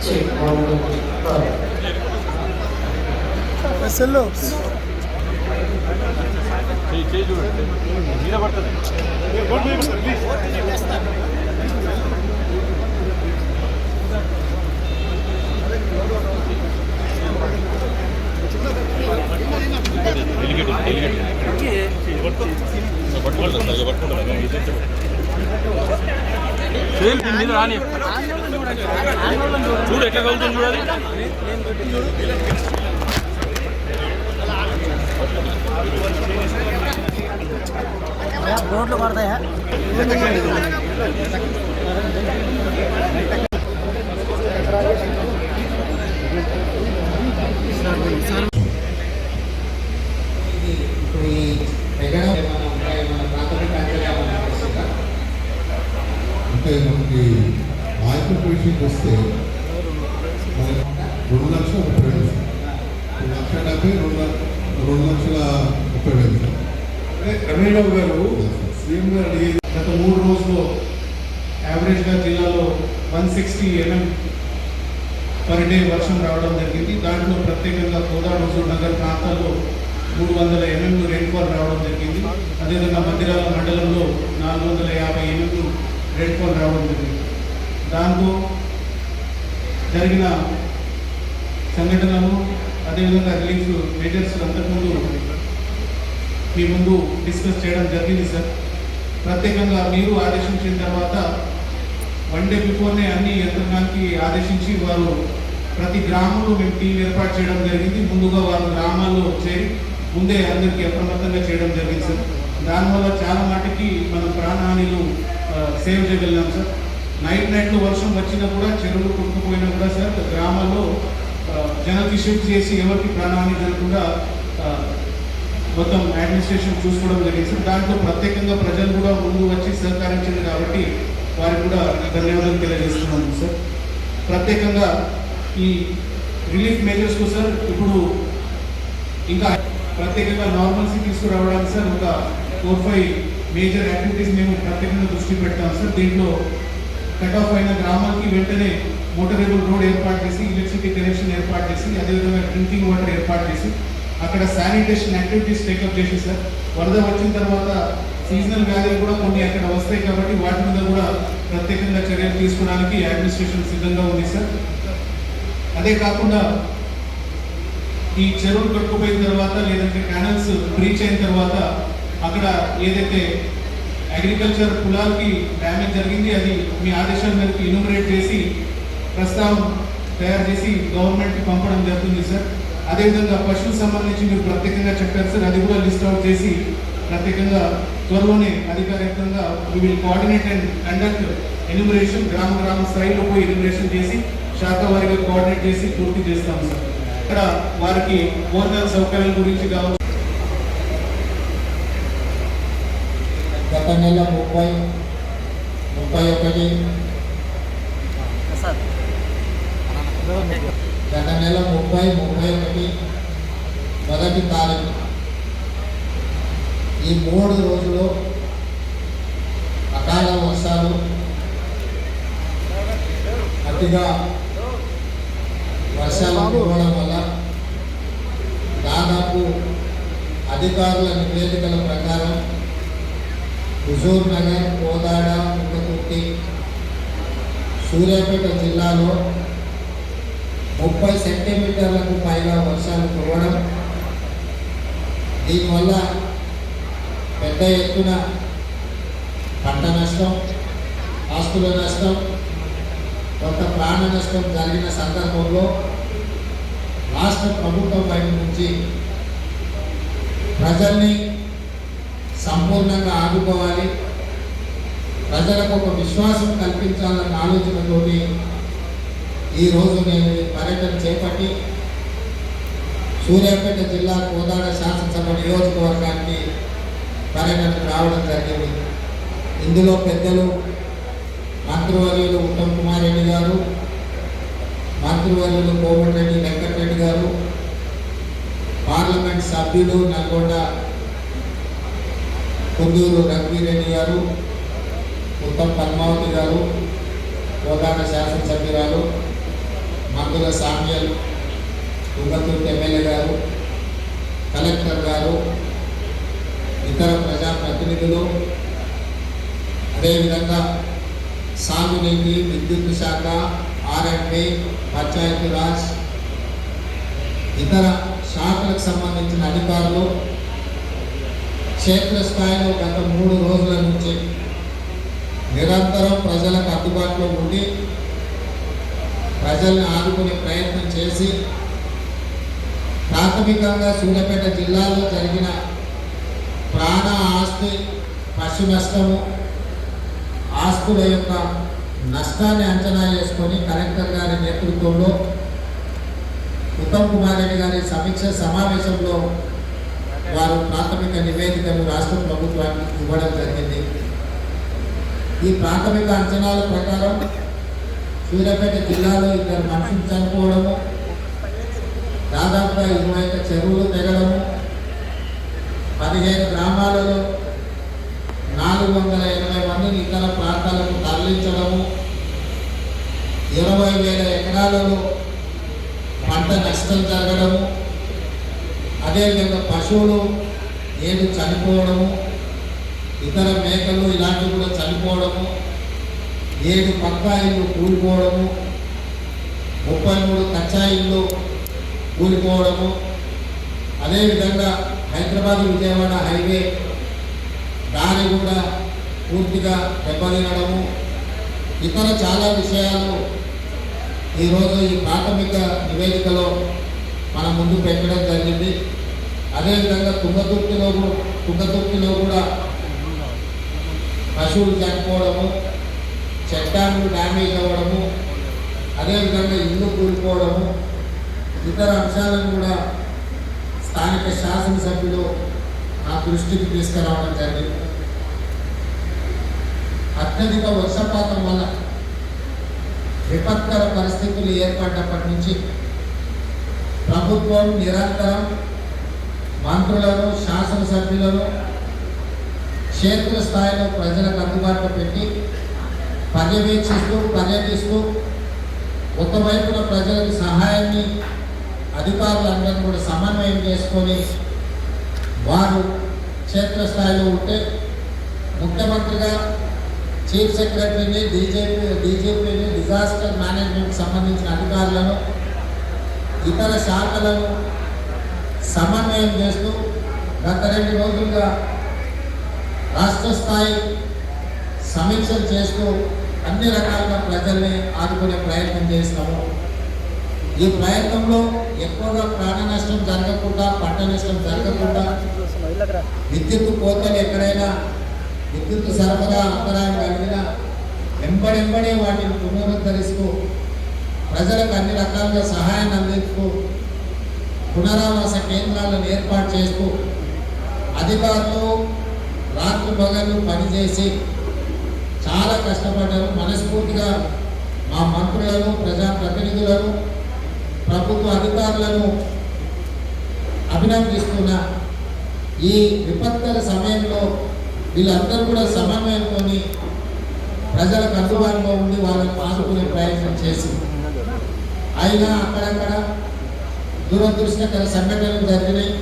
Check 1 2 3 అసలు మీద పడుతుంది రాని చూడు ఎట్లా కలుగుతుంది చూడాలి బోర్డులు పడతాయా అంటే మనకి ఆక్యుపేషన్కి వస్తే 2,30,000 2,70,000 రమేష్బాబు గారు సీఎం గారు గత 3 రోజుల్లో యావరేజ్గా జిల్లాలో 160 mm పర్ డే వర్షం రావడం జరిగింది. దాంట్లో ప్రత్యేకంగా కోదాడ హుజూర్ నగర్ ప్రాంతాల్లో 300 mm రెయిన్ఫాల్ రావడం జరిగింది. అదేవిధంగా మందిరాల మండలంలో 450 mm రెయిన్ఫాల్ రావడం జరిగింది. దాంతో జరిగిన సంఘటనలు అదేవిధంగా రిలీఫ్ మెజర్స్ అంతకుముందు మీ ముందు డిస్కస్ చేయడం జరిగింది సార్. ప్రత్యేకంగా మీరు ఆదేశించిన తర్వాత 1 డే బిఫోర్నే అన్ని యంత్రాంగానికి ఆదేశించి వారు ప్రతి గ్రామంలో మేము టీం ఏర్పాటు చేయడం జరిగింది. ముందుగా వారు గ్రామాల్లో చేరి ముందే అందరికీ అప్రమత్తంగా చేయడం జరిగింది సార్. దానివల్ల చాలా మటుకి మనం ప్రాణహానిలు సేవ్ చేయగలిగాం సార్. నైట్లో వర్షం వచ్చినా కూడా చెరువులు కొట్టుకుపోయినా కూడా సార్ గ్రామాల్లో జనకి షిఫ్ట్ చేసి ఎవరికి ప్రాణహాని జరగకుండా మొత్తం అడ్మినిస్ట్రేషన్ చూసుకోవడం జరిగింది సార్. దాంట్లో ప్రత్యేకంగా ప్రజలు కూడా ముందు వచ్చి సహకరించింది కాబట్టి వారికి కూడా ధన్యవాదాలు తెలియజేస్తున్నాను సార్. ప్రత్యేకంగా ఈ రిలీఫ్ మెజర్స్కు సార్ ఇప్పుడు ఇంకా ప్రత్యేకంగా నార్మల్సీ తీసుకురావడానికి సార్ ఒక 4-5 మేజర్ యాక్టివిటీస్ మేము ప్రత్యేకంగా దృష్టి పెడతాం సార్. దీంట్లో కట్ ఆఫ్ అయిన గ్రామాలకి వెంటనే మోటరేబుల్ రోడ్ ఏర్పాటు చేసి ఎలక్ట్రిసిటీ కనెక్షన్ ఏర్పాటు చేసి అదేవిధంగా డ్రింకింగ్ వాటర్ ఏర్పాటు చేసి అక్కడ శానిటేషన్ యాక్టివిటీస్ టేకప్ చేసి సార్ వరద వచ్చిన తర్వాత సీజనల్ వ్యాధులు కూడా కొన్ని అక్కడ వస్తాయి కాబట్టి వాటి మీద కూడా ప్రత్యేకంగా చర్యలు తీసుకోవడానికి అడ్మినిస్ట్రేషన్ సిద్ధంగా ఉంది సార్. అదే కాకుండా ఈ చెరువులు కట్టుకుపోయిన తర్వాత లేదంటే కెనాల్స్ బ్రీచ్ అయిన తర్వాత అక్కడ ఏదైతే అగ్రికల్చర్ పొలాలకి డ్యామేజ్ జరిగింది అది మీ ఆదేశాల మేరకు ఇన్యూమరేట్ చేసి ప్రస్తావన తయారు చేసి గవర్నమెంట్కి పంపడం జరుగుతుంది సార్. అదేవిధంగా పశువులకు సంబంధించి మీరు ప్రత్యేకంగా చెప్పారు సార్, అది కూడా లిస్ట్ అవుట్ చేసి ప్రత్యేకంగా త్వరలోనే అధికారికంగా we will coordinate and conduct enumeration గ్రామ స్థాయిలో పోయి ఎన్యూమరేషన్ చేసి శాఖ వారిగా కోఆర్డినేట్ చేసి పూర్తి చేస్తాం సార్. ఇక్కడ వారికి బోర్నల్ సౌకర్యాల గురించి కావచ్చు. గత నెల 30, 31 గత నెల 30, 31 మొదటి తారీఖు ఈ 3 రోజులు అకాల వర్షాలు అతిగా వర్షాలు కురవడం వల్ల దాదాపు అధికారుల నివేదికల ప్రకారం హుజూర్ నగర్, కోదాడ, కుంటకుర్తి, సూర్యాపేట జిల్లాలో 30 సెంటీమీటర్లకు పైగా వర్షాలు కురవడం, దీనివల్ల పెద్ద ఎత్తున పంట నష్టం, ఆస్తుల నష్టం, కొంత ప్రాణ నష్టం జరిగిన సందర్భంలో రాష్ట్ర ప్రభుత్వం వైపు నుంచి ప్రజల్ని సంపూర్ణంగా ఆదుకోవాలి, ప్రజలకు ఒక విశ్వాసం కల్పించాలన్న ఆలోచనతోటి ఈరోజు నేను పర్యటన చేపట్టి సూర్యాపేట జిల్లా కోదాడ శాసనసభ నియోజకవర్గానికి పర్యటనకు రావడం జరిగింది. ఇందులో పెద్దలు మంత్రివర్యులు ఉత్తమ్ కుమార్ రెడ్డి గారు, మంత్రివర్యులు కోమటిరెడ్డి వెంకటరెడ్డి గారు, పార్లమెంట్ సభ్యులు నల్గొండ కుందూరు రఘువీరెడ్డి గారు, ఉత్తమ్ పద్మావతి గారు, కోదాడ శాసనసభ్యురాలు, గంగుల సామ్యల్, తుంగతుర్తి ఎమ్మెల్యే గారు, కలెక్టర్ గారు, ఇతర ప్రజాప్రతినిధులు, అదేవిధంగా సాగునీటి, విద్యుత్ శాఖ, ఆర్ఎండ్బి, పంచాయతీరాజ్, ఇతర శాఖలకు సంబంధించిన అధికారులు క్షేత్రస్థాయిలో గత 3 రోజుల నుంచి నిరంతరం ప్రజలకు అందుబాటులో ఉండి ప్రజల్ని ఆదుకునే ప్రయత్నం చేసి ప్రాథమికంగా సూర్యాపేట జిల్లాలో జరిగిన ప్రాణ, ఆస్తి, పశు నష్టము, ఆస్తుల యొక్క నష్టాన్ని అంచనా చేసుకొని కలెక్టర్ గారి నేతృత్వంలో ఉత్తమ్ కుమార్ రెడ్డి గారి సమీక్ష సమావేశంలో వారు ప్రాథమిక నివేదికను రాష్ట్ర ప్రభుత్వానికి ఇవ్వడం జరిగింది. ఈ ప్రాథమిక అంచనాల ప్రకారం సూర్యాపేట జిల్లాలో 2 మనుషులు చనిపోవడము, దాదాపుగా 21 చెరువులు తెగడము, 15 గ్రామాలలో 480 మందిని ఇతర ప్రాంతాలకు తరలించడము, 20,000 ఎకరాలలో పంట నష్టం జరగడము, అదేవిధంగా పశువులు 7 చనిపోవడము, ఇతర మేకలు ఇలాంటివి కూడా చనిపోవడము, 7 పక్కా ఇళ్ళు కూలిపోవడము, 33 కచ్చా ఇళ్ళు కూలిపోవడము, అదేవిధంగా హైదరాబాద్ విజయవాడ హైవే దారి కూడా పూర్తిగా దెబ్బతినడము, ఇతర చాలా విషయాలు ఈరోజు ఈ ప్రాథమిక నివేదికలో మన ముందు పెట్టడం జరిగింది. అదేవిధంగా తుంగతుర్తిలో కూడా పశువులు చనిపోవడము, చెక్ డ్యాములు డ్యామేజ్ అవ్వడము, అదేవిధంగా ఇల్లు కూలిపోవడము, ఇతర అంశాలను కూడా స్థానిక శాసనసభ్యులు నా దృష్టికి తీసుకురావడం జరిగింది. అత్యధిక వర్షపాతం వల్ల విపత్కర పరిస్థితులు ఏర్పడినప్పటి నుంచి ప్రభుత్వం నిరంతరం మంత్రులను, శాసనసభ్యులను క్షేత్రస్థాయిలో ప్రజలకు అందుబాటులో పెట్టి పర్యటిస్తూ ఒకవైపున ప్రజలకు సహాయాన్ని అధికారులందరూ కూడా సమన్వయం చేసుకొని వారు క్షేత్రస్థాయిలో ఉంటే ముఖ్యమంత్రిగా చీఫ్ సెక్రటరీని, డీజీపీని, డిజాస్టర్ మేనేజ్మెంట్ సంబంధించిన అధికారులను, ఇతర శాఖలను సమన్వయం చేస్తూ గత 2 రోజులుగా రాష్ట్ర స్థాయి సమీక్షలు చేస్తూ అన్ని రకాలుగా ప్రజల్ని ఆదుకునే ప్రయత్నం చేస్తాము. ఈ ప్రయత్నంలో ఎక్కువగా ప్రాణ నష్టం జరగకుండా, పంట నష్టం జరగకుండా, విద్యుత్ కోతలు ఎక్కడైనా విద్యుత్ సరఫరా అంతరాయం కలిగినా వెంబడెంబడే వాటిని పునరుద్ధరిస్తూ ప్రజలకు అన్ని రకాలుగా సహాయాన్ని అందిస్తూ పునరావాస కేంద్రాలను ఏర్పాటు చేస్తూ అధికారులు రాత్రి పగళ్ళు పనిచేసి చాలా కష్టపడ్డారు. మనస్ఫూర్తిగా మా మంత్రులను, ప్రజాప్రతినిధులను, ప్రభుత్వ అధికారులను అభినందిస్తున్నా. ఈ విపత్కర సమయంలో వీళ్ళందరూ కూడా సమన్వయంతో ప్రజలకు అందుబాటులో ఉండి వాళ్ళని ఆదుకునే ప్రయత్నం చేసి అయినా అక్కడక్కడ దురదృష్టకర సంఘటనలు జరిగినాయి.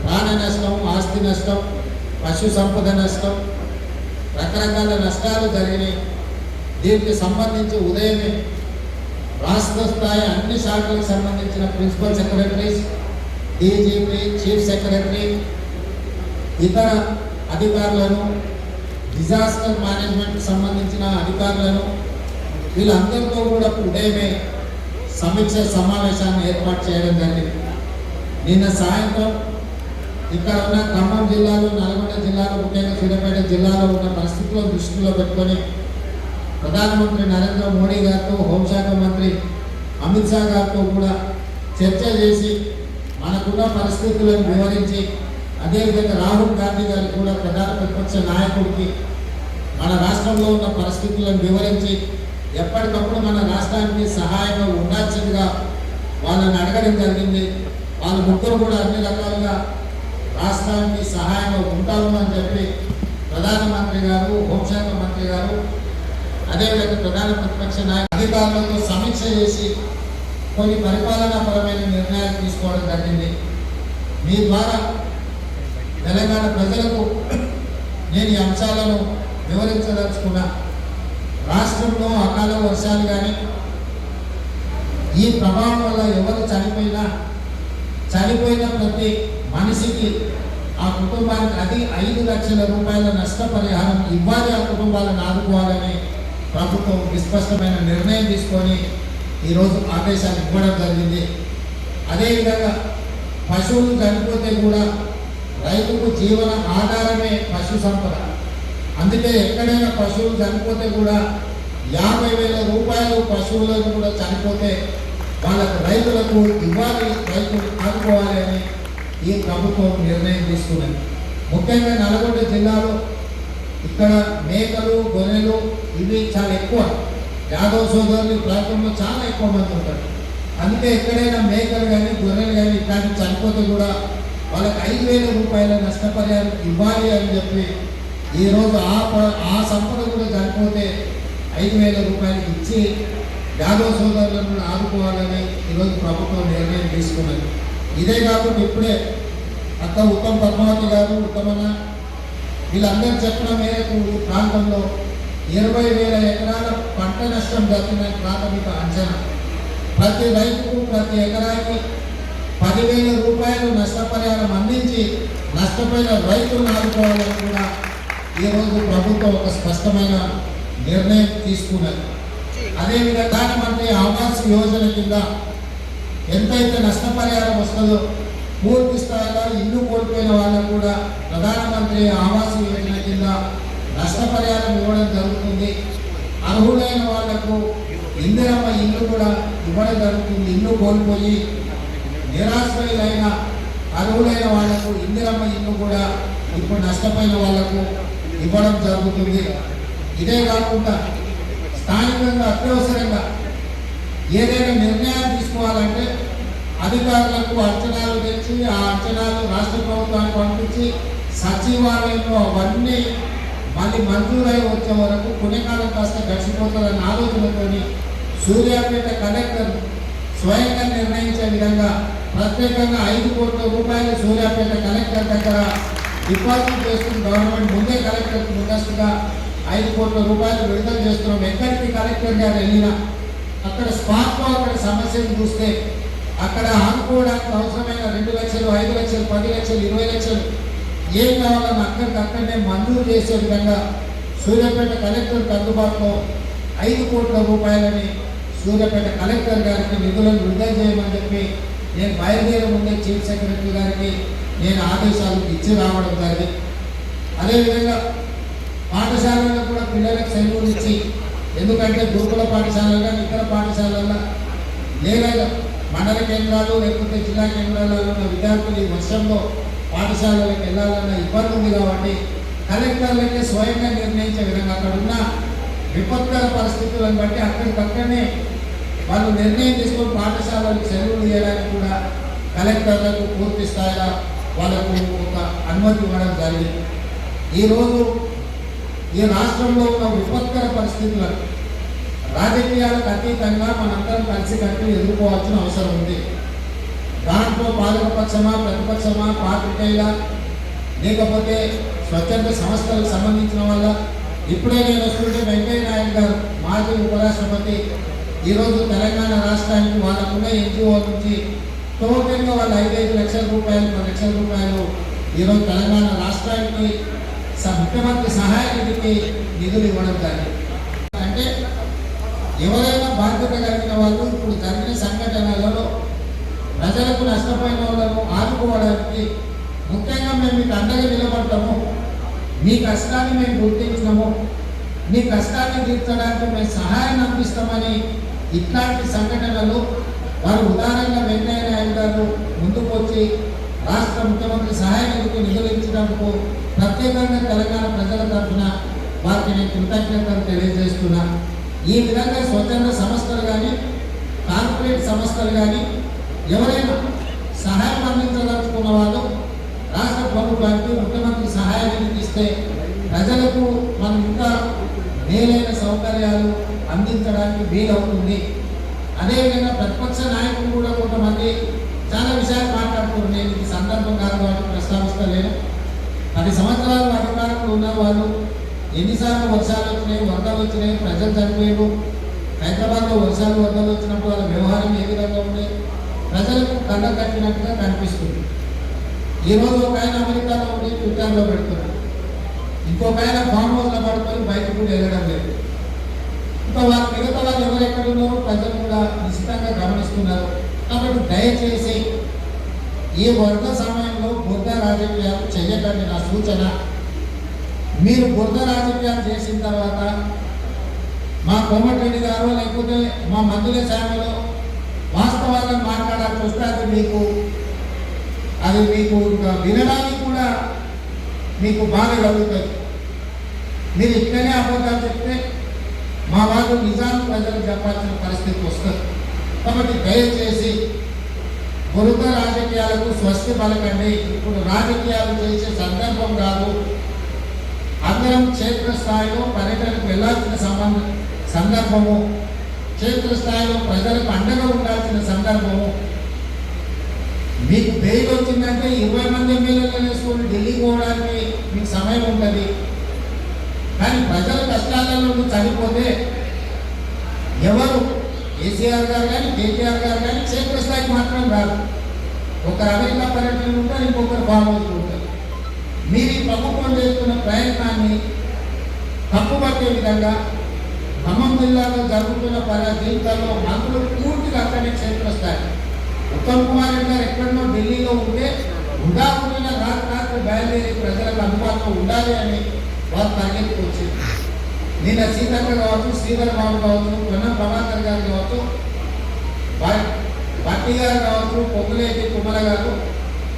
ప్రాణ నష్టం, ఆస్తి నష్టం, పశు సంపద నష్టం, రకరకాల నష్టాలు జరిగినాయి. దీనికి సంబంధించి ఉదయమే రాష్ట్ర స్థాయి అన్ని శాఖలకు సంబంధించిన principal secretaries, DGP, chief secretary, ఇతర అధికారులను, డిజాస్టర్ మేనేజ్మెంట్ సంబంధించిన అధికారులను వీళ్ళందరితో కూడా ఉదయమే సమీక్ష సమావేశాన్ని ఏర్పాటు చేయడం జరిగింది. నిన్న సాయంత్రం ఇక్కడ ఉన్న ఖమ్మం జిల్లాలో, నల్గొండ జిల్లాలో, ముఖ్యంగా సూర్యాపేట జిల్లాలో ఉన్న పరిస్థితులను దృష్టిలో పెట్టుకొని ప్రధానమంత్రి నరేంద్ర మోడీ గారితో, హోంశాఖ మంత్రి అమిత్ షా గారితో కూడా చర్చ చేసి మనకున్న పరిస్థితులను వివరించి, అదేవిధంగా రాహుల్ గాంధీ గారికి కూడా ప్రధాన ప్రతిపక్ష నాయకుడికి మన రాష్ట్రంలో ఉన్న పరిస్థితులను వివరించి ఎప్పటికప్పుడు మన రాష్ట్రానికి సహాయంగా ఉండాల్సిందిగా వాళ్ళని అడగడం జరిగింది. వాళ్ళ ముగ్గురు కూడా అన్ని రకాలుగా రాష్ట్రానికి సహాయంగా ఉంటాము అని చెప్పి ప్రధానమంత్రి గారు, హోంశాఖ మంత్రి గారు, అదేవిధంగా ప్రధాన ప్రతిపక్ష నాయకులు అధికారులతో సమీక్ష చేసి కొన్ని పరిపాలనాపరమైన నిర్ణయాలు తీసుకోవడం జరిగింది. మీ ద్వారా తెలంగాణ ప్రజలకు నేను ఈ అంశాలను వివరించదలుచుకున్నా. రాష్ట్రంలో అకాల వర్షాలు కానీ ఈ ప్రభావం వల్ల ఎవరు చనిపోయిన ప్రతి మనిషికి ఆ కుటుంబానికి అది 5 లక్షల రూపాయల నష్టపరిహారం ఇవ్వాలి, ఆ కుటుంబాలను ఆదుకోవాలని ప్రభుత్వం విస్పష్టమైన నిర్ణయం తీసుకొని ఈరోజు ఆదేశాలు ఇవ్వడం జరిగింది. అదేవిధంగా పశువులు చనిపోతే కూడా రైతుకు జీవన ఆధారమే పశు సంపద. అందుకే ఎక్కడైనా పశువులు చనిపోతే కూడా 50,000 రూపాయలు పశువులకు కూడా చనిపోతే వాళ్ళకు రైతులకు ఇవ్వాలి, రైతులు ఆదుకోవాలి అని ఈ ప్రభుత్వం నిర్ణయం తీసుకున్నది. ముఖ్యంగా నల్గొండ జిల్లాలో ఇక్కడ మేకలు, గొర్రెలు ఇవి చాలా ఎక్కువ. యాదవ్ సోదరులు ప్రాంతంలో చాలా ఎక్కువ మంది ఉంటారు. అందుకే ఎక్కడైనా మేకలు కానీ గొర్రెలు కానీ ఇట్లాంటివి చనిపోతే కూడా వాళ్ళకి 5,000 రూపాయల నష్టపరిహారం ఇవ్వాలి అని చెప్పి ఈరోజు ఆ సంపద కూడా చనిపోతే 5,000 రూపాయలు ఇచ్చి యాదవ్ సోదరులను కూడా ఆదుకోవాలని ఈరోజు ప్రభుత్వం నిర్ణయం తీసుకున్నది. ఇదే కాకుండా ఇప్పుడే అక్క ఉత్తమ్ పద్మావతి గారు, ఉత్తమన్న వీళ్ళందరూ చెప్పిన మేరకు ఈ ప్రాంతంలో 20,000 ఎకరాల పంట నష్టం జరిగిందని ప్రాథమిక అంచనా. ప్రతి రైతుకు ప్రతి ఎకరాకి 10,000 రూపాయలు నష్టపరిహారం అందించి నష్టపోయిన రైతులను ఆదుకోవాలని కూడా ఈరోజు ప్రభుత్వం ఒక స్పష్టమైన నిర్ణయం తీసుకున్నది. అదేవిధంగా ప్రధానమంత్రి ఆవాస్ యోజన కింద ఎంతైతే నష్టపరిహారం వస్తుందో పూర్తి స్థాయిలో ఇల్లు కోల్పోయిన వాళ్ళకు కూడా ప్రధానమంత్రి ఆవాస్ యోజన కింద నష్టపరిహారం ఇవ్వడం జరుగుతుంది. అర్హులైన వాళ్లకు ఇందిరమ్మ ఇల్లు కూడా ఇవ్వడం జరుగుతుంది. ఇల్లు కోల్పోయి నిరాశ్రయులైన అర్హులైన వాళ్లకు ఇందిరమ్మ ఇల్లు కూడా ఇప్పుడు నష్టపోయిన వాళ్లకు ఇవ్వడం జరుగుతుంది. ఇదే కాకుండా స్థానికంగా అత్యవసరంగా ఏదైనా నిర్ణయాలు తీసుకోవాలంటే అధికారులకు అంచనాలు తెచ్చి ఆ అంచనాలు రాష్ట్ర ప్రభుత్వానికి పంపించి సచివాలయంలో అవన్నీ మళ్ళీ మంజూరై వచ్చే వరకు పుణ్యకాలం కాస్త గడిచిపోతుందన్న ఆలోచనతోని సూర్యాపేట కలెక్టర్ స్వయంగా నిర్ణయించే విధంగా ప్రత్యేకంగా 5 కోట్ల రూపాయలు సూర్యాపేట కలెక్టర్ దగ్గర డిపాజిట్ చేస్తున్న గవర్నమెంట్ ముందే కలెక్టర్కి ముందస్తుగా 5 కోట్ల రూపాయలు విడుదల చేస్తున్నాం. ఎక్కడికి కలెక్టర్ గారు వెళ్ళినా అక్కడ స్పాట్లో అక్కడ సమస్యను చూస్తే అక్కడ ఆదుకోవడానికి అవసరమైన 2 లక్షలు, 5 లక్షలు, 10 లక్షలు, 20 లక్షలు ఏం కావాలని అక్కడికక్కడనే మంజూరు చేసే విధంగా సూర్యాపేట కలెక్టర్కి అందుబాటులో 5 కోట్ల రూపాయలని సూర్యాపేట కలెక్టర్ గారికి నిధులను విడుదల చేయమని చెప్పి నేను బయలుదేరే ముందే చీఫ్ సెక్రటరీ గారికి నేను ఆదేశాలు ఇచ్చి రావడం జరిగింది. అదేవిధంగా పాఠశాలలో కూడా పిల్లలకు సెలవులు ఇచ్చి, ఎందుకంటే గురుకుల పాఠశాలల్లో ఇతర పాఠశాలల్లో లేదా మండల కేంద్రాలు లేకపోతే జిల్లా కేంద్రాలలో ఉన్న విద్యార్థులు ఈ వర్షంలో పాఠశాలలకు వెళ్ళాలన్న ఇబ్బంది ఉంది కాబట్టి కలెక్టర్లకే స్వయంగా నిర్ణయించే విధంగా అక్కడ ఉన్న విపత్కర పరిస్థితులను బట్టి అక్కడికక్కడనే వాళ్ళు నిర్ణయం తీసుకొని పాఠశాలలకు సెలవులు చేయడానికి కూడా కలెక్టర్లకు పూర్తి స్థాయిలో వాళ్ళకు ఒక అనుమతి ఇవ్వడం జరిగింది. ఈరోజు ఈ రాష్ట్రంలో ఉన్న విపత్కర పరిస్థితులను రాజకీయాలకు అతీతంగా మనందరం కలిసికట్టు ఎదుర్కోవాల్సిన అవసరం ఉంది. దాంట్లో పాలకపక్షమా, ప్రతిపక్షమా, పాత్రికేయుల లేకపోతే స్వచ్ఛంద సంస్థలకు సంబంధించిన వాళ్ళ. ఇప్పుడే నేను వస్తుంటే వెంకయ్య నాయుడు గారు మాజీ ఉపరాష్ట్రపతి ఈరోజు తెలంగాణ రాష్ట్రానికి వాళ్ళకున్న ఎన్జిఓ నుంచి టోటల్గా వాళ్ళు 5 లక్షల రూపాయలు, 10 లక్షల రూపాయలు ఈరోజు తెలంగాణ రాష్ట్రానికి ముఖ్యమంత్రి సహాయ నిధికి నిధులు ఇవ్వడం జరిగింది. అంటే ఎవరైనా బాధ్యత కలిగిన వాళ్ళు ఇప్పుడు జరిగిన సంఘటనలలో ప్రజలకు నష్టపోయిన వాళ్ళను ఆదుకోవడానికి ముఖ్యంగా మేము మీకు అండగా నిలబడతాము, మీ కష్టాన్ని మేము గుర్తించినాము, మీ కష్టాన్ని తీర్చడానికి మేము సహాయం అందిస్తామని ఇట్లాంటి సంఘటనలు వారు ఉదాహరణగా వెంకయ్య నాయుడు గారు ముందుకు వచ్చి రాష్ట్ర ముఖ్యమంత్రి సహాయ నిధికి నిధులు ఇచ్చినందుకు ప్రత్యేకంగా తెలంగాణ ప్రజల తరఫున వారికి నేను కృతజ్ఞతలు తెలియజేస్తున్నా. ఈ విధంగా స్వచ్ఛంద సంస్థలు కానీ కార్పొరేట్ సంస్థలు కానీ ఎవరైనా సహాయం అందించదలుచుకున్న వాళ్ళు రాష్ట్ర ప్రభుత్వానికి ముఖ్యమంత్రి సహాయ నిధికి ఇస్తే ప్రజలకు మనం ఇంకా మేలైన సౌకర్యాలు అందించడానికి వీలవుతుంది. అదేవిధంగా ప్రతిపక్ష నాయకులు కూడా కొంతమంది చాలా విషయాలు మాట్లాడుతున్నారు. నేను ఇది సందర్భం కాదు కాబట్టి ప్రస్తావిస్తలేను. 10 సంవత్సరాలు అధికారంలో ఉన్న వాళ్ళు ఎన్నిసార్లు వర్షాలు వచ్చినాయి, వరదలు వచ్చినాయి, ప్రజలు చనిపోయారు. హైదరాబాద్లో వర్షాలు వరదలు వచ్చినప్పుడు వాళ్ళ వ్యవహారం ఏ విధంగా ఉంది, ప్రజలకు కళ్ళ కట్టినట్టుగా కనిపిస్తుంది. ఈరోజు ఒక ఆయన అమెరికాలో ఉండి ట్విట్టర్లో పెడుతున్నాడు, ఇంకొక ఆయన ఫామ్ హౌస్లో పడుకొని బయటకు కూడా వెళ్ళడం లేదు. ఇంకా వాళ్ళు మిగతా వాళ్ళు ఎవరు ఎక్కడ ఉన్నారో ప్రజలు కూడా నిశ్చితంగా గమనిస్తున్నారు. కాబట్టి దయచేసి ఈ వరద సమయంలో బురద రాజకీయాలు చేయకండి. నా సూచన, మీరు బురద రాజకీయాలు చేసిన తర్వాత మా కోమటిరెడ్డి గారు లేకపోతే మా మందుల శాఖలో వాస్తవాలను మాట్లాడాల్సి వస్తే అది మీకు వినడానికి కూడా మీకు బాగా కలుగుతుంది. మీరు ఇక్కడనే అబద్ధాలు చెప్తే మా వాళ్ళు నిజాలు ప్రజలకు చెప్పాల్సిన పరిస్థితి వస్తుంది. కాబట్టి దయచేసి బురద రాజకీయాలకు స్వస్తి పలకండి. ఇప్పుడు రాజకీయాలు చేసే సందర్భం కాదు. అందరం క్షేత్రస్థాయిలో పర్యటనకు వెళ్లాల్సిన సందర్భము, క్షేత్రస్థాయిలో ప్రజలకు అండగా ఉండాల్సిన సందర్భము. మీకు బెయిల్ వచ్చిందంటే 20 మంది ఎమ్మెల్యేలను వేసుకొని ఢిల్లీ పోవడానికి మీకు సమయం ఉంటుంది. కానీ ప్రజల కష్టాల నుండి చనిపోతే ఎవరు, కేసీఆర్ గారు కానీ కేటీఆర్ గారు కానీ క్షేత్రస్థాయికి మాత్రం రాదు. ఒకరు అమెరికా పర్యటనలు ఉంటారు, ఇంకొకరు ఫామ్ హౌస్లు ఉంటారు. మీరు ఈ ప్రభుత్వం చేస్తున్న ప్రయత్నాన్ని తప్పుపట్టే విధంగా ఖమ్మం జిల్లాలో జరుగుతున్న జీవితాల్లో మంత్రులు పూర్తిగా అక్కడే క్షేత్రస్థాయి. ఉత్తమ్ కుమార్ రెడ్డి గారు ఎక్కడో ఢిల్లీలో ఉంటే ఉండాకుండా రాత్రి బయలుదేరి ప్రజలకు అందుబాటులో ఉండాలి అని వారు పరిగెత్తుకు వచ్చింది. నిన్న సీతక్క కావచ్చు, శ్రీధర్ బాబు కావచ్చు, పొన్నం ప్రభాకర్ గారు కావచ్చు, భట్టి గారు కావచ్చు, పొంగులేటి కుమర గారు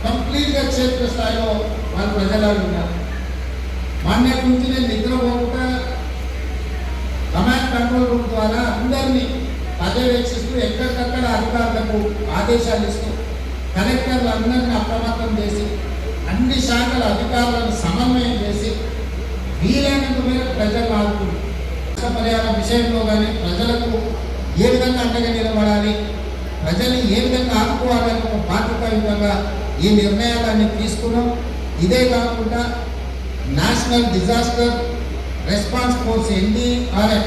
కంప్లీట్గా క్షేత్రస్థాయిలో వాళ్ళు ప్రజలు ఉన్నారు. మొన్నటి నుంచి నేను నిద్రపోకుండా కమాండ్ కంట్రోల్ రూమ్ ద్వారా అందరినీ పర్యవేక్షిస్తూ ఎక్కడికక్కడ అధికారులకు ఆదేశాలు ఇస్తూ కలెక్టర్లు అందరినీ అప్రమత్తం చేసి అన్ని శాఖల అధికారులను సమన్వయం చేసి వీలైనంత మేరకు ప్రజలు ఆదుకుంది. పరిహారం విషయంలో కానీ ప్రజలకు ఏ విధంగా అండగా నిలబడాలి, ప్రజల్ని ఏ విధంగా ఆదుకోవాలని ఒక బాధ్యతాయుతంగా ఈ నిర్ణయాలన్నీ తీసుకున్నాం. ఇదే కాకుండా national disaster response force NDRF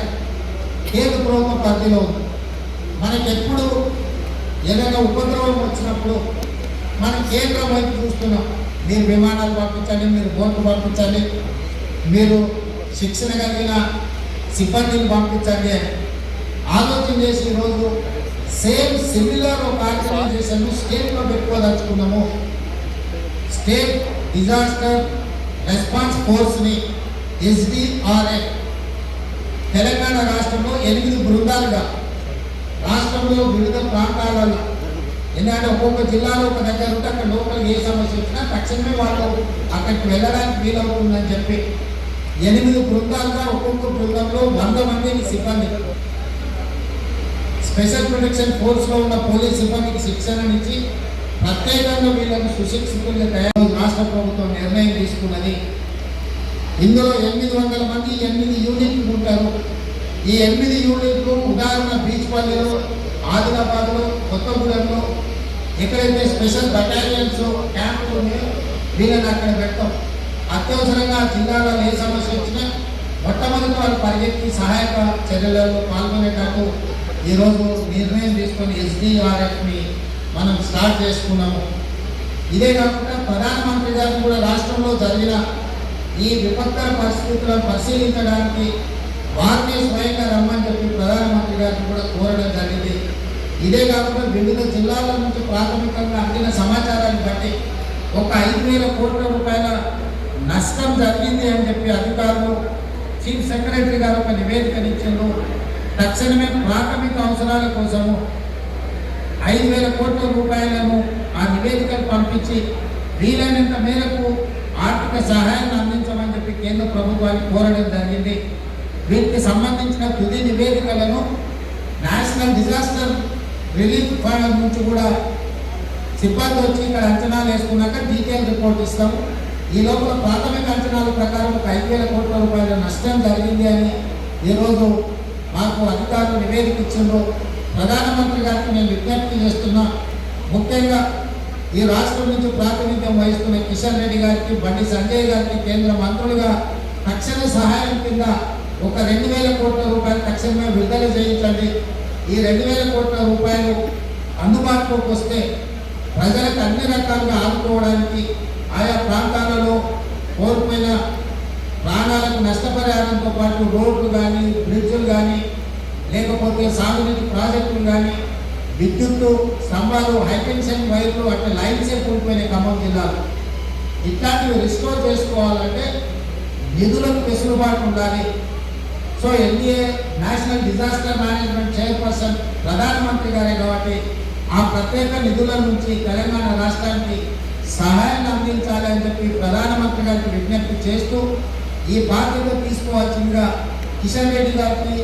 కేంద్ర ప్రభుత్వం పరిధిలో ఉంది. మనకెప్పుడు ఏదైనా ఉపద్రవం వచ్చినప్పుడు మనం కేంద్రం వైపు చూస్తున్నాం. మీరు విమానాలు పంపించండి, మీరు బోట్లు పంపించండి, మీరు శిక్షణ కలిగిన సిబ్బందిని పంపించండి అని ఆలోచన చేసి ఈరోజు సేమ్ సిమిలర్ ఒక ఆర్గనైజేషన్ స్టేట్లో పెట్టుకోదలుచుకున్నాము. స్టేట్ డిజాస్టర్ రెస్పాన్స్ ఫోర్స్ని SDRF తెలంగాణ రాష్ట్రంలో 8 బృందాలుగా రాష్ట్రంలో వివిధ ప్రాంతాలలో, ఎందుకంటే ఒక్కొక్క జిల్లాలో ఒక దగ్గర ఉంటే అక్కడ లోపల ఏ సమస్య వచ్చినా తక్షణమే వాళ్ళు అక్కడికి వెళ్ళడానికి వీలవుతుందని చెప్పి 8 బృందాలుగా ఒక్కొక్క బృందంలో 100 మందిని సిబ్బంది, స్పెషల్ ప్రొటెక్షన్ ఫోర్స్లో ఉన్న పోలీస్ సిబ్బందికి శిక్షణనిచ్చి ప్రత్యేకంగా వీళ్ళని సుశిక్షితులుగా తయారు రాష్ట్ర ప్రభుత్వం నిర్ణయం తీసుకున్నది. ఇందులో 800 మంది 8 యూనిట్లు ఉంటారు. ఈ 8 యూనిట్లు ఉదాహరణ బీచ్పల్లిలో, ఆదిలాబాద్లో, కొత్తగూడెంలో ఎక్కడైతే స్పెషల్ బటాలియన్స్ క్యాంపులు ఉన్నాయో వీళ్ళని అక్కడ పెట్టాం. అత్యవసరంగా జిల్లాలో ఏ సమస్య వచ్చినా మొట్టమొదటి వాళ్ళు పరిగెత్తి సహాయక చర్యలలో పాల్గొనేటట్టు ఈరోజు నిర్ణయం తీసుకొని SDRFని మనం స్టార్ట్ చేసుకున్నాము. ఇదే కాకుండా ప్రధానమంత్రి గారు కూడా రాష్ట్రంలో జరిగిన ఈ విపత్కర పరిస్థితులను పరిశీలించడానికి వారిని స్వయంగా రమ్మని చెప్పి ప్రధానమంత్రి గారిని కూడా కోరడం జరిగింది. ఇదే కాకుండా వివిధ జిల్లాల నుంచి ప్రాథమికంగా అందిన సమాచారాన్ని బట్టి ఒక 5,000 కోట్ల రూపాయల నష్టం జరిగింది అని చెప్పి అధికారులు, చీఫ్ సెక్రటరీ గారు ఒక నివేదికనిచ్చారు. తక్షణమే ప్రాథమిక అవసరాల కోసము 5,000 కోట్ల రూపాయలను ఆ నివేదికను పంపించి వీలైనంత మేరకు ఆర్థిక సహాయాన్ని అందించమని చెప్పి కేంద్ర ప్రభుత్వానికి కోరడం జరిగింది. వీటికి సంబంధించిన తుది నివేదికలను నేషనల్ డిజాస్టర్ రిలీఫ్ ఫండ్ నుంచి కూడా సిబ్బంది వచ్చి ఇక్కడ అంచనాలు వేసుకున్నాక డీటెయిల్ రిపోర్ట్ ఇస్తాం. ఈ లోపల ప్రాథమిక అంచనాల ప్రకారం ఒక 5,000 కోట్ల రూపాయల నష్టం జరిగింది అని ఈరోజు మాకు అధికారులు నివేదిక ఇచ్చిండ్రు. ప్రధానమంత్రి గారికి నేను విజ్ఞప్తి చేస్తున్నా. ముఖ్యంగా ఈ రాష్ట్రం నుంచి ప్రాతినిధ్యం వహిస్తున్న కిషన్ రెడ్డి గారికి, బండి సంజయ్ గారికి కేంద్ర మంత్రులుగా తక్షణ సహాయం కింద ఒక 2,000 కోట్ల రూపాయలు తక్షణమే విడుదల చేయించండి. ఈ 2,000 కోట్ల రూపాయలు అందుబాటులోకి వస్తే ప్రజలకు అన్ని రకాలుగా ఆదుకోవడానికి, ఆయా ప్రాంతాలలో కోల్పోయిన ప్రాణాలకు నష్టపరిహారంతో పాటు రోడ్లు కానీ, బ్రిడ్జులు కానీ, లేకపోతే సాగునీటి ప్రాజెక్టులు కానీ, విద్యుత్తు స్తంభాలు, హైటెన్షన్ వైర్లు అట్లా లైన్సే కూలిపోయినాయి ఖమ్మం జిల్లాలో. ఇట్లాంటివి రిస్టోర్ చేసుకోవాలంటే నిధులకు వెసులుబాటు ఉండాలి. So NDA national disaster management chairperson ప్రధానమంత్రి గారే కాబట్టి ఆ ప్రత్యేక నిధుల నుంచి తెలంగాణ రాష్ట్రానికి సహాయాన్ని అందించాలి అని చెప్పి ప్రధానమంత్రి గారికి విజ్ఞప్తి చేస్తూ ఈ బాధ్యత తీసుకోవాల్సిందిగా కిషన్ రెడ్డి గారికి,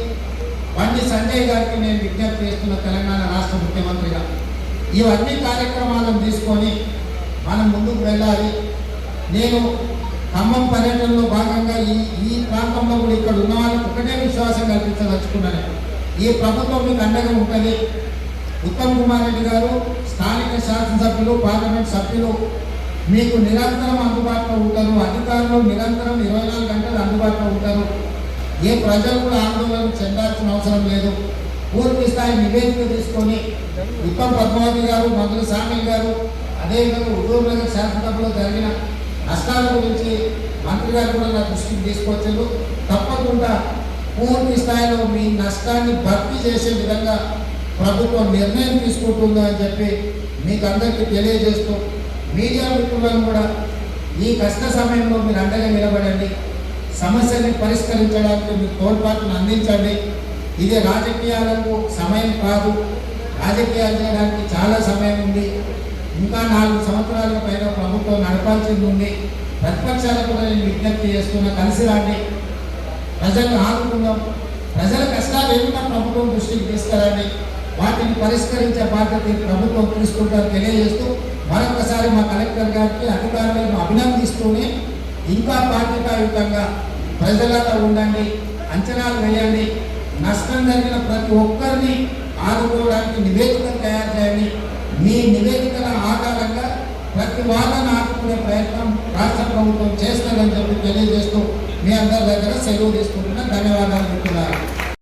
బండి సంజయ్ గారికి నేను విజ్ఞప్తి చేస్తున్న తెలంగాణ రాష్ట్ర ముఖ్యమంత్రిగా. ఇవన్నీ కార్యక్రమాలను తీసుకొని మనం ముందుకు వెళ్ళాలి. నేను ఖమ్మం పర్యటనలో భాగంగా ఈ ప్రాంతంలో కూడా ఇక్కడ ఉన్న వాళ్ళకి ఒకటే విశ్వాసం కల్పించదలుచుకున్నాను. ఈ ప్రభుత్వం మీకు అండగా ఉంటుంది. ఉత్తమ్ కుమార్ రెడ్డి గారు, స్థానిక శాసనసభ్యులు, పార్లమెంట్ సభ్యులు మీకు నిరంతరం అందుబాటులో ఉంటారు. అధికారులు నిరంతరం 24 గంటలు అందుబాటులో ఉంటారు. ఏ ప్రజలు కూడా ఆందోళన చెందాల్సిన అవసరం లేదు. పూర్తి స్థాయి నివేదిక తీసుకొని ఉత్తమ్ పద్మావతి గారు, మంత్రి సామిల్ గారు, అదేవిధంగా హుజూర్ నగర్ శాసనసభలో జరిగిన నష్టాల గురించి మంత్రి గారు కూడా నా దృష్టికి తీసుకొచ్చారు. తప్పకుండా పూర్తి స్థాయిలో మీ నష్టాన్ని భర్తీ చేసే విధంగా ప్రభుత్వం నిర్ణయం తీసుకుంటుందో అని చెప్పి మీకు అందరికీ తెలియజేస్తూ, మీడియా మిత్రులను కూడా ఈ కష్ట సమయంలో మీరు అండగా నిలబడండి. సమస్యని పరిష్కరించడానికి మీరు తోడ్పాటును అందించండి. ఇది రాజకీయాలకు సమయం కాదు. రాజకీయాలు చేయడానికి చాలా సమయం ఉంది. ఇంకా 4 సంవత్సరాల పైన ప్రభుత్వం నడపాల్సింది ఉంది. ప్రతిపక్షాలకు కూడా నేను విజ్ఞప్తి చేస్తున్నా, కలిసి రాండి, ప్రజలను ఆదుకుందాం. ప్రజల కష్టాలు ఏమిటో ప్రభుత్వం దృష్టికి తీసుకురండి. వాటిని పరిష్కరించే బాధ్యత ప్రభుత్వం తీసుకుంటారని తెలియజేస్తూ మరొకసారి మా కలెక్టర్ గారికి, అధికారులను అభినందిస్తూనే ఇంకా బాధ్యతాయుతంగా ప్రజలలో ఉండండి, అంచనాలు వేయండి, నష్టం జరిగిన ప్రతి ఒక్కరిని ఆదుకోవడానికి నివేదికలు తయారు చేయండి. మీ నివేదికల ఆధారంగా ప్రతి వాదన ఆదుకునే ప్రయత్నం రాష్ట్ర ప్రభుత్వం చేస్తుందని చెప్పి తెలియజేస్తూ మీ అందరి దగ్గర సెలవు తీసుకుంటున్నా. ధన్యవాదాలు చెప్తున్నారు.